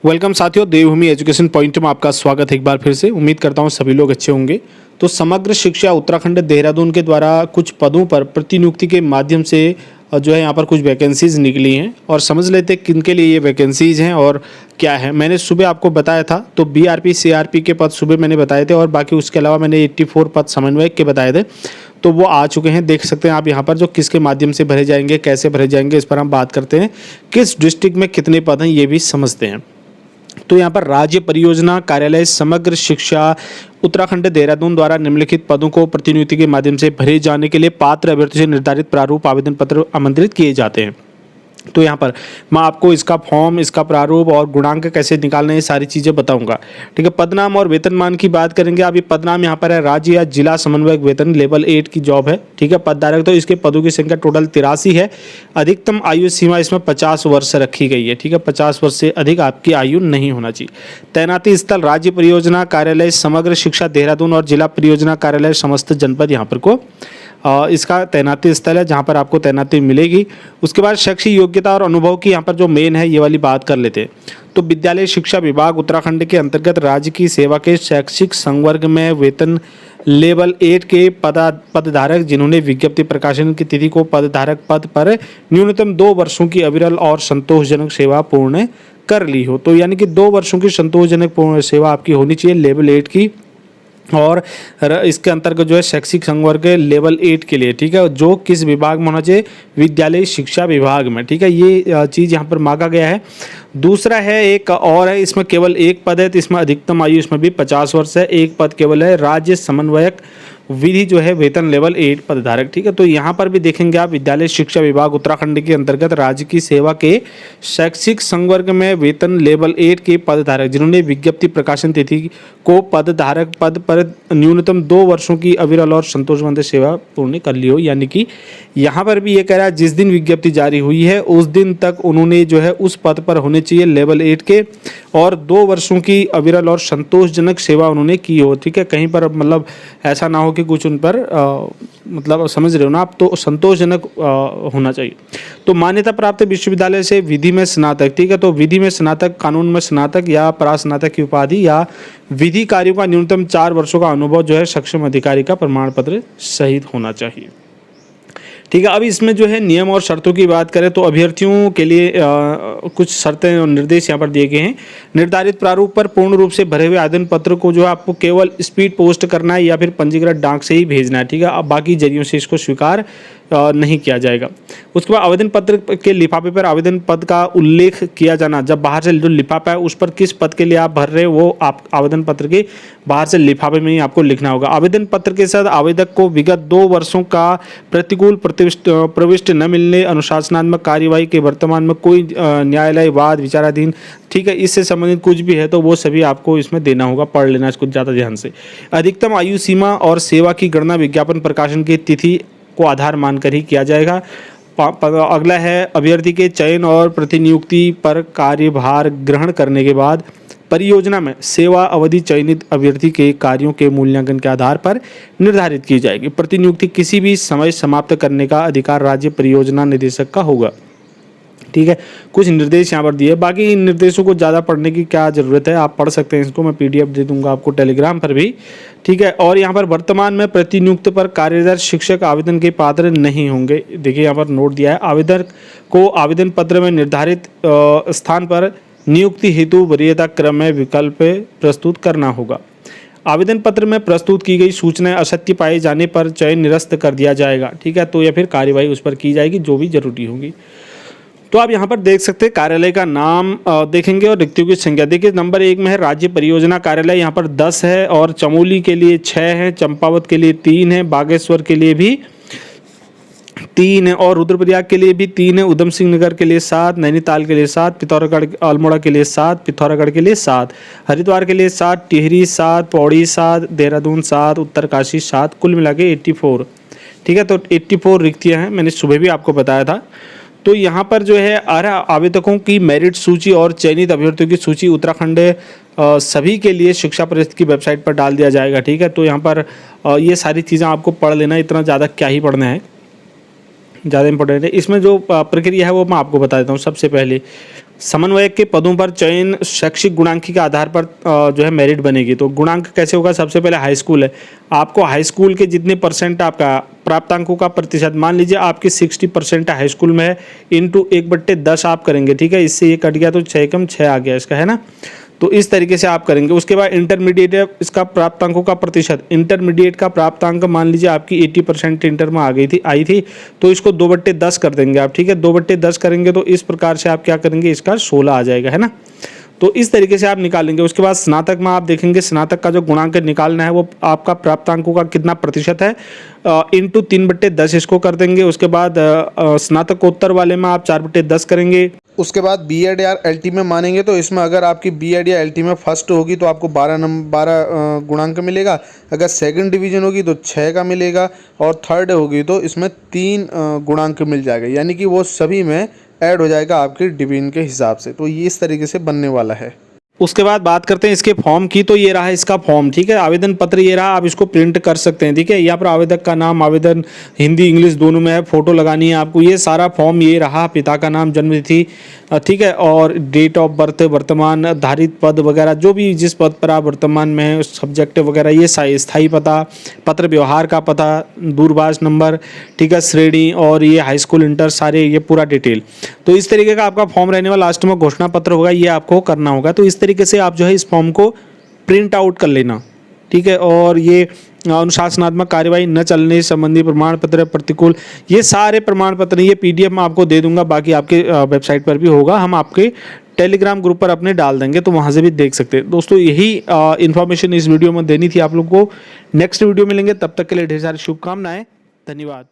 Welcome साथियों, देवभूमि education point में आपका स्वागत है एक बार फिर से। उम्मीद करता हूं सभी लोग अच्छे होंगे। तो समग्र शिक्षा उत्तराखंड देहरादून के द्वारा कुछ पदों पर प्रतिनियुक्ति के माध्यम से जो है यहाँ पर कुछ वैकेंसीज निकली हैं और समझ लेते हैं किन के लिए ये वैकेंसीज हैं और क्या है। मैंने सुबह आपको बताया था, तो बीआरपी सीआरपी के पद सुबह मैंने बताए थे और बाकी उसके अलावा मैंने 84 पद समन्वयक के बताए थे, तो वो आ चुके हैं। देख सकते हैं आप यहाँ पर जो किसके माध्यम से भरे जाएंगे, कैसे भरे जाएंगे, इस पर हम बात करते हैं। किस डिस्ट्रिक्ट में कितने पद हैं ये भी समझते हैं। तो यहाँ पर राज्य परियोजना कार्यालय समग्र शिक्षा उत्तराखंड देहरादून द्वारा निम्नलिखित पदों को प्रतिनियुक्ति के माध्यम से भरे जाने के लिए पात्र अभ्यर्थियों से निर्धारित प्रारूप आवेदन पत्र आमंत्रित किए जाते हैं। तो यहाँ पर मैं आपको इसका फॉर्म, इसका प्रारूप और गुणांक कैसे निकालना है, ये सारी चीज़ें बताऊंगा। ठीक है। पदनाम और वेतनमान की बात करेंगे। अब ये पदनाम यहाँ पर है राज्य या जिला समन्वयक वेतन, लेवल 8 की जॉब है। ठीक है। पदधारक, तो इसके पदों की संख्या टोटल 83 है। अधिकतम आयु सीमा इसमें 50 वर्ष रखी गई है। ठीक है। 50 वर्ष से अधिक आपकी आयु नहीं होना चाहिए। तैनाती स्थल राज्य परियोजना कार्यालय समग्र शिक्षा देहरादून और जिला परियोजना कार्यालय समस्त जनपद यहाँ पर को इसका तैनाती स्थल है जहाँ पर आपको तैनाती मिलेगी। उसके बाद शैक्षिक योग्यता और अनुभव की यहाँ पर जो मेन है ये वाली बात कर लेते हैं। तो विद्यालय शिक्षा विभाग उत्तराखंड के अंतर्गत राज्य की सेवा के शैक्षिक संवर्ग में वेतन लेवल 8 के पदधारक जिन्होंने विज्ञप्ति प्रकाशन की तिथि को पदधारक पद पर न्यूनतम 2 वर्षों की अविरल और संतोषजनक सेवा पूर्ण कर ली हो। तो यानी कि 2 वर्षों की संतोषजनक पूर्ण सेवा आपकी होनी चाहिए लेवल 8 की। और इसके अंतर्गत जो है शैक्षिक संवर्ग लेवल 8 के लिए, ठीक है, जो किस विभाग में होना चाहिए, विद्यालय शिक्षा विभाग में। ठीक है। ये चीज़ यहाँ पर मांगा गया है। दूसरा है एक और है, इसमें केवल एक पद है, तो इसमें अधिकतम आयु इसमें भी 50 वर्ष है। एक पद केवल है राज्य समन्वयक विधि जो है वेतन लेवल 8 पदधारक। ठीक है। तो यहाँ पर भी देखेंगे आप विद्यालय शिक्षा विभाग उत्तराखंड के अंतर्गत राज्य की सेवा के शैक्षिक संवर्ग में वेतन लेवल 8 के पदधारक जिन्होंने विज्ञप्ति प्रकाशन तिथि को पदधारक पद पर न्यूनतम 2 वर्षों की अविरल और संतोषजनक सेवा पूर्ण कर ली हो। यानी कि यहाँ पर भी ये कह रहा है जिस दिन विज्ञप्ति जारी हुई है उस दिन तक उन्होंने जो है उस पद पर होने चाहिए लेवल 8 के और 2 वर्षों की अविरल और संतोषजनक सेवा उन्होंने की हो। ठीक है। कहीं पर मतलब ऐसा ना हो कि कुछ उन पर मतलब समझ रहे हो ना आप, तो संतोषजनक होना चाहिए। तो मान्यता प्राप्त विश्वविद्यालय से विधि में स्नातक। ठीक है। तो विधि में स्नातक, कानून में स्नातक या परास्नातक की उपाधि या विधि कार्यों का न्यूनतम 4 वर्षों का अनुभव जो है सक्षम अधिकारी का प्रमाण पत्र सहित होना चाहिए। ठीक है। अब इसमें जो है नियम और शर्तों की बात करें तो अभ्यर्थियों के लिए कुछ शर्तें और निर्देश यहाँ पर दिए गए हैं। निर्धारित प्रारूप पर पूर्ण रूप से भरे हुए आवेदन पत्र को जो है आपको केवल स्पीड पोस्ट करना है या फिर पंजीकृत डाक से ही भेजना है। ठीक है। अब बाकी जरियों से इसको स्वीकार नहीं किया जाएगा। उसके बाद आवेदन पत्र के लिफाफे पर आवेदन पद का उल्लेख किया जाना। जब बाहर से जो लिफाफा है उस पर किस पद के लिए आप भर रहे हो वो आप आवेदन पत्र के बाहर से लिफाफे में ही आपको लिखना होगा। आवेदन पत्र के साथ आवेदक को विगत 2 वर्षों का प्रतिकूल प्रविष्टि न मिलने, अनुशासनात्मक कार्यवाही के वर्तमान में कोई न्यायालय वाद विचाराधीन, ठीक है, इससे संबंधित कुछ भी है तो वो सभी आपको इसमें देना होगा। पढ़ लेना इसको ज़्यादा ध्यान से। अधिकतम आयु सीमा और सेवा की गणना विज्ञापन प्रकाशन की तिथि को आधार मानकर ही किया जाएगा। अगला है अभ्यर्थी के चयन और प्रतिनियुक्ति पर कार्यभार ग्रहण करने के बाद परियोजना में सेवा अवधि चयनित अभ्यर्थी के कार्यों के मूल्यांकन के आधार पर निर्धारित की जाएगी। प्रतिनियुक्ति किसी भी समय समाप्त करने का अधिकार राज्य परियोजना निदेशक का होगा। ठीक है। कुछ निर्देश यहाँ पर दिए, बाकी इन निर्देशों को ज़्यादा पढ़ने की क्या ज़रूरत है, आप पढ़ सकते हैं इसको। मैं PDF दे दूंगा आपको टेलीग्राम पर भी। ठीक है। और यहाँ पर वर्तमान में प्रतिनियुक्त पर कार्यरत शिक्षक आवेदन के पात्र नहीं होंगे। देखिए यहाँ पर नोट दिया है, आवेदक को आवेदन पत्र में निर्धारित स्थान पर नियुक्ति हेतु वरीयता क्रम में विकल्प प्रस्तुत करना होगा। आवेदन पत्र में प्रस्तुत की गई सूचनाएं असत्य पाए जाने पर चयन निरस्त कर दिया जाएगा। ठीक है। तो या फिर कार्यवाही उस पर की जाएगी जो भी जरूरी होगी। तो आप यहाँ पर देख सकते हैं कार्यालय का नाम देखेंगे और रिक्तियों की संख्या। देखिए नंबर 1 में है राज्य परियोजना कार्यालय, यहाँ पर 10 है और चमोली के लिए 6 है, चंपावत के लिए 3 है, बागेश्वर के लिए भी 3 है और रुद्रप्रयाग के लिए भी 3 है, उधम सिंह नगर के लिए 7, नैनीताल के लिए 7, पिथौरागढ़ अल्मोड़ा के लिए 7, पिथौरागढ़ के लिए 7, हरिद्वार के लिए 7, टिहरी 7, पौड़ी 7, देहरादून 7, उत्तरकाशी 7, कुल मिला के 84। ठीक है। तो 84 रिक्तियाँ हैं, मैंने सुबह भी आपको बताया था। तो यहाँ पर जो है आवेदकों की मेरिट सूची और चयनित अभ्यर्थियों की सूची उत्तराखंड सभी के लिए शिक्षा परिषद की वेबसाइट पर डाल दिया जाएगा। ठीक है। तो यहाँ पर ये सारी चीज़ें आपको पढ़ लेना, इतना ज़्यादा क्या ही पढ़ना है, ज़्यादा इंपॉर्टेंट है। इसमें जो प्रक्रिया है वो मैं आपको बता देता हूँ। सबसे पहले समन्वयक के पदों पर चयन शैक्षिक गुणांकी के आधार पर जो है मेरिट बनेगी। तो गुणांक कैसे होगा? सबसे पहले हाई स्कूल है, आपको हाई स्कूल के जितने परसेंट आपका प्राप्तांकों का प्रतिशत, मान लीजिए आपकी 60% हाई स्कूल में है, इंटू 1/10 आप करेंगे, ठीक है। इससे ये कट गया तो 6 कम 6 आ गया इसका, है ना। तो इस तरीके से आप करेंगे। उसके बाद इंटरमीडिएट है, इसका प्राप्तांकों का प्रतिशत, इंटरमीडिएट का प्राप्तांक मान लीजिए आपकी 80% इंटर में आई थी, तो इसको 2/10 कर देंगे आप, ठीक है। 2/10 करेंगे तो इस प्रकार से आप क्या करेंगे, इसका 16 आ जाएगा, है ना। तो इस तरीके से आप निकालेंगे। उसके बाद स्नातक में आप देखेंगे, स्नातक का जो गुणांक निकालना है वो आपका प्राप्तांकों का कितना प्रतिशत है, इंटू 3/10 इसको कर देंगे। उसके बाद स्नातकोत्तर वाले में आप 4/10 करेंगे। उसके बाद बीएड या एलटी में मानेंगे तो इसमें अगर आपकी बीएड या एलटी में फर्स्ट होगी तो आपको 12 गुणांक मिलेगा, अगर सेकंड डिवीजन होगी तो 6 का मिलेगा, और थर्ड होगी तो इसमें 3 गुणांक मिल जाएगा, यानी कि वो सभी में ऐड हो जाएगा आपकी डिवीजन के हिसाब से। तो ये इस तरीके से बनने वाला है। उसके बाद बात करते हैं इसके फॉर्म की। तो ये रहा इसका फॉर्म, ठीक है। आवेदन पत्र ये रहा, आप इसको प्रिंट कर सकते हैं, ठीक है। यहाँ पर आवेदक का नाम, आवेदन हिंदी इंग्लिश दोनों में है, फोटो लगानी है आपको। ये सारा फॉर्म ये रहा, पिता का नाम, जन्मतिथि, ठीक है, और डेट ऑफ बर्थ, वर्तमान धारित पद वगैरह, जो भी जिस पद पर आप वर्तमान में है, सब्जेक्ट वगैरह, ये स्थायी पता, पत्र व्यवहार का पता, दूरभाष नंबर, ठीक है, श्रेणी, और ये हाई स्कूल इंटर, सारे ये पूरा डिटेल। तो इस तरीके का आपका फॉर्म रहने वाला। लास्ट में घोषणा पत्र होगा, ये आपको करना होगा। तो इस तरीके से आप जो है इस फॉर्म को प्रिंट आउट कर लेना, ठीक है। और ये अनुशासनात्मक कार्यवाही न चलने संबंधी प्रमाण पत्र, प्रतिकूल, ये सारे प्रमाण पत्र, ये पीडीएफ में आपको दे दूंगा, बाकी आपके वेबसाइट पर भी होगा, हम आपके टेलीग्राम ग्रुप पर अपने डाल देंगे, तो वहाँ से भी देख सकते हैं। दोस्तों यही इन्फॉर्मेशन इस वीडियो में देनी थी आप लोग को। नेक्स्ट वीडियो मिलेंगे, तब तक के लिए ढेर सारी शुभकामनाएं, धन्यवाद।